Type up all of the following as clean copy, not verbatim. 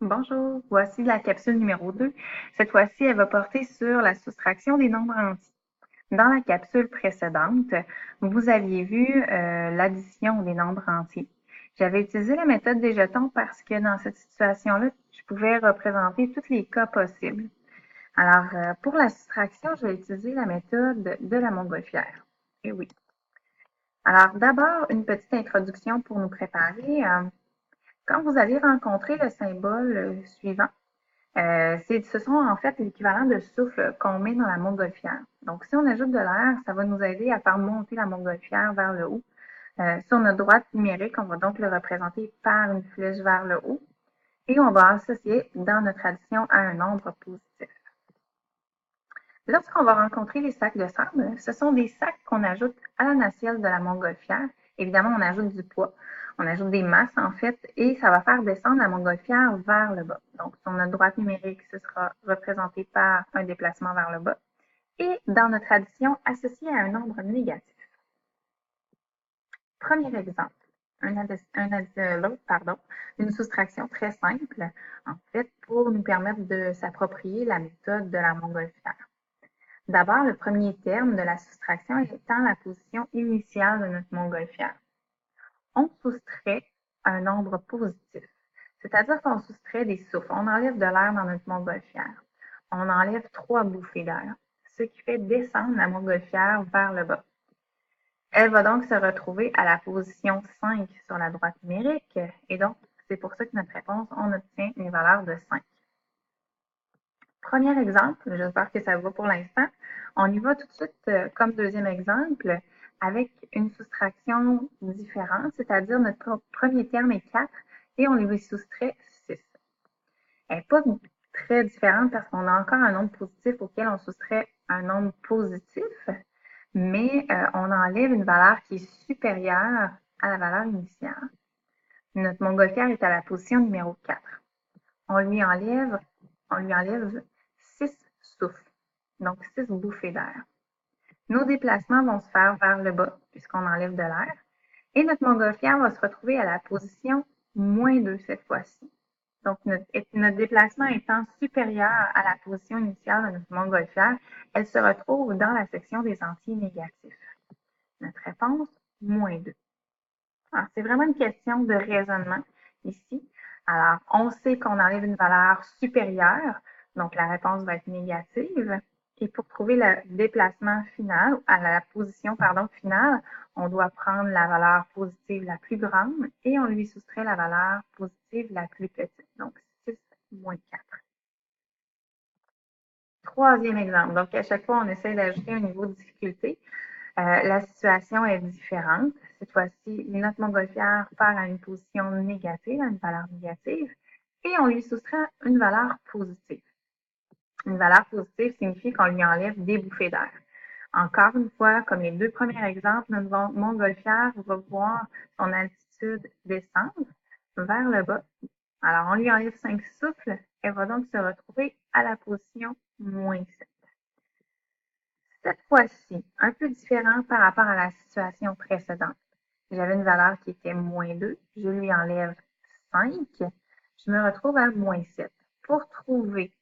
Bonjour, voici la capsule numéro 2. Cette fois-ci, elle va porter sur la soustraction des nombres entiers. Dans la capsule précédente, vous aviez vu l'addition des nombres entiers. J'avais utilisé la méthode des jetons parce que dans cette situation-là, je pouvais représenter tous les cas possibles. Alors, pour la soustraction, je vais utiliser la méthode de la montgolfière. Et oui. Alors, d'abord, une petite introduction pour nous préparer. Quand vous allez rencontrer le symbole suivant, ce sont en fait l'équivalent de souffle qu'on met dans la montgolfière. Donc, si on ajoute de l'air, ça va nous aider à faire monter la montgolfière vers le haut. Sur notre droite numérique, on va donc le représenter par une flèche vers le haut et on va associer dans notre addition à un nombre positif. Lorsqu'on va rencontrer les sacs de sable, ce sont des sacs qu'on ajoute à la nacelle de la montgolfière. Évidemment, on ajoute du poids, on ajoute des masses en fait, et ça va faire descendre la montgolfière vers le bas. Donc, sur notre droite numérique, ce sera représenté par un déplacement vers le bas. Et dans notre addition, associé à un nombre négatif. Premier exemple, une soustraction très simple, en fait, pour nous permettre de s'approprier la méthode de la montgolfière. D'abord, le premier terme de la soustraction étant la position initiale de notre montgolfière. On soustrait un nombre positif, c'est-à-dire qu'on soustrait des souffles. On enlève de l'air dans notre montgolfière. On enlève 3 bouffées d'air, ce qui fait descendre la montgolfière vers le bas. Elle va donc se retrouver à la position 5 sur la droite numérique et donc c'est pour ça que notre réponse, on obtient une valeur de 5. Premier exemple, j'espère que ça va pour l'instant. On y va tout de suite comme deuxième exemple avec une soustraction différente, c'est-à-dire notre premier terme est 4 et on lui soustrait 6. Elle n'est pas très différente parce qu'on a encore un nombre positif auquel on soustrait un nombre positif, mais on enlève une valeur qui est supérieure à la valeur initiale. Notre montgolfière est à la position numéro 4. On lui enlève 6 souffles, donc 6 bouffées d'air. Nos déplacements vont se faire vers le bas puisqu'on enlève de l'air et notre montgolfière va se retrouver à la position -2 cette fois-ci. Donc, notre déplacement étant supérieur à la position initiale de notre montgolfière, elle se retrouve dans la section des entiers négatifs. Notre réponse, -2. Alors, c'est vraiment une question de raisonnement ici. Alors, on sait qu'on enlève une valeur supérieure, donc la réponse va être négative. Et pour trouver le déplacement final, à la position finale, on doit prendre la valeur positive la plus grande et on lui soustrait la valeur positive la plus petite, donc 6 moins 4. Troisième exemple. Donc, à chaque fois, on essaie d'ajouter un niveau de difficulté. La situation est différente. Cette fois-ci, notre montgolfière part à une position négative, à une valeur négative, et on lui soustrait une valeur positive. Une valeur positive signifie qu'on lui enlève des bouffées d'air. Encore une fois, comme les deux premiers exemples, notre montgolfière va voir son altitude descendre vers le bas. Alors, on lui enlève 5 souffles. Elle va donc se retrouver à la position -7. Cette fois-ci, un peu différent par rapport à la situation précédente. J'avais une valeur qui était -2, je lui enlève 5, je me retrouve à -7. Pour trouver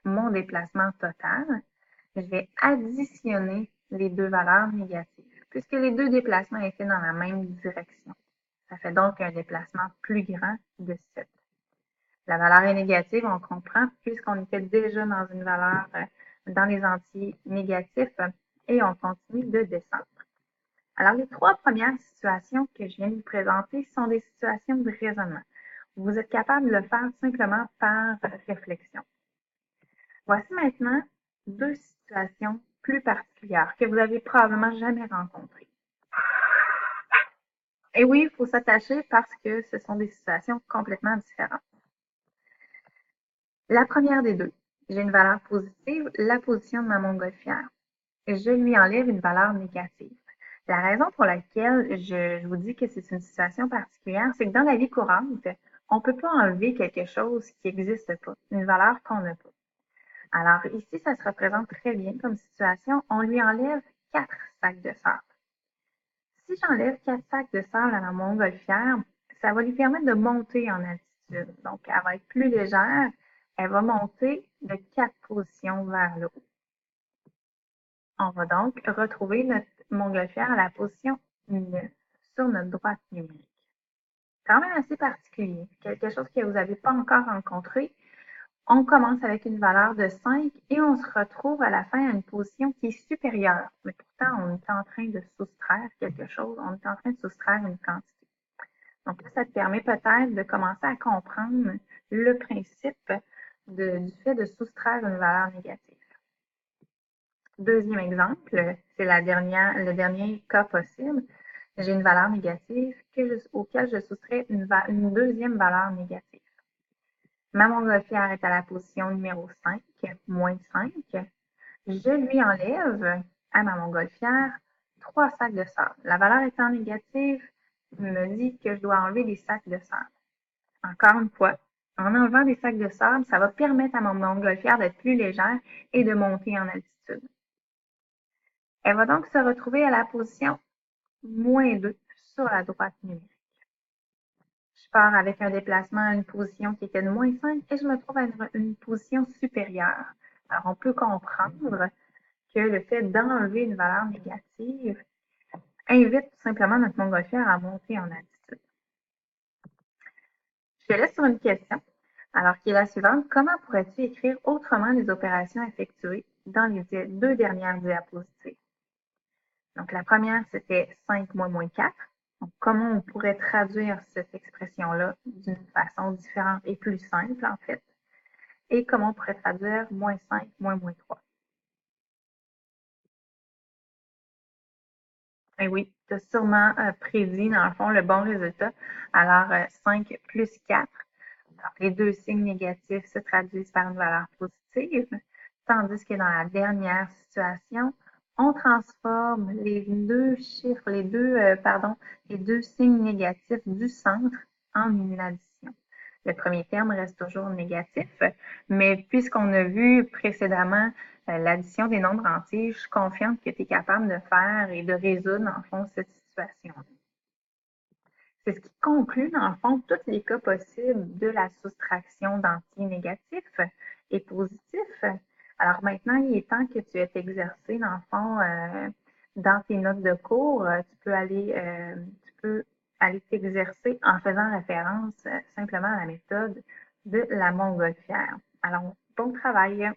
mon déplacement total, je vais additionner les deux valeurs négatives, puisque les deux déplacements étaient dans la même direction. Ça fait donc un déplacement plus grand de 7. La valeur est négative, on comprend, puisqu'on était déjà dans une valeur dans les entiers négatifs et on continue de descendre. Alors, les 3 premières situations que je viens de vous présenter sont des situations de raisonnement. Vous êtes capable de le faire simplement par réflexion. Voici maintenant 2 situations plus particulières que vous avez probablement jamais rencontrées. Et oui, il faut s'attacher parce que ce sont des situations complètement différentes. La première des deux, j'ai une valeur positive, la position de ma montgolfière. Je lui enlève une valeur négative. La raison pour laquelle je vous dis que c'est une situation particulière, c'est que dans la vie courante, on ne peut pas enlever quelque chose qui n'existe pas, une valeur qu'on n'a pas. Alors ici, ça se représente très bien comme situation. On lui enlève 4 sacs de sable. Si j'enlève 4 sacs de sable à la montgolfière, ça va lui permettre de monter en altitude. altitude. Donc, elle va être plus légère. Elle va monter de 4 positions vers le haut. On va donc retrouver notre montgolfière à la position 9 sur notre droite numérique. Quand même assez particulier, quelque chose que vous n'avez pas encore rencontré. On commence avec une valeur de 5 et on se retrouve à la fin à une position qui est supérieure. Mais pourtant, on est en train de soustraire quelque chose, on est en train de soustraire une quantité. Donc là, ça te permet peut-être de commencer à comprendre le principe du fait de soustraire une valeur négative. Deuxième exemple, c'est le dernier cas possible. J'ai une valeur négative auquel je soustrais une deuxième valeur négative. Ma montgolfière est à la position numéro 5, moins 5. Je lui enlève à ma montgolfière 3 sacs de sable. La valeur étant négative, me dit que je dois enlever des sacs de sable. Encore une fois, en enlevant des sacs de sable, ça va permettre à ma montgolfière d'être plus légère et de monter en altitude. Elle va donc se retrouver à la position moins 2 sur la droite numérique. Je pars avec un déplacement à une position qui était de moins 5 et je me trouve à une position supérieure. Alors, on peut comprendre que le fait d'enlever une valeur négative invite tout simplement notre montgolfière à monter en altitude. Je te laisse sur une question, alors qui est la suivante. Comment pourrais-tu écrire autrement les opérations effectuées dans les deux dernières diapositives? Donc, la première, c'était 5 moins 4. Donc, comment on pourrait traduire cette expression-là d'une façon différente et plus simple, en fait? Et comment on pourrait traduire moins 5 moins 3? Et oui, tu as sûrement prédit, dans le fond, le bon résultat. Alors, 5 plus 4. Donc, les deux signes négatifs se traduisent par une valeur positive, tandis que dans la dernière situation, on transforme les deux chiffres, les deux signes négatifs du centre en une addition. Le premier terme reste toujours négatif, mais puisqu'on a vu précédemment l'addition des nombres entiers, je suis confiante que tu es capable de faire et de résoudre, en fond, cette situation. C'est ce qui conclut, dans le fond, tous les cas possibles de la soustraction d'entiers négatifs et positifs. Alors maintenant, il est temps que tu aies exercé, dans le fond, dans tes notes de cours, tu peux aller t'exercer en faisant référence simplement à la méthode de la montgolfière. Alors, bon travail!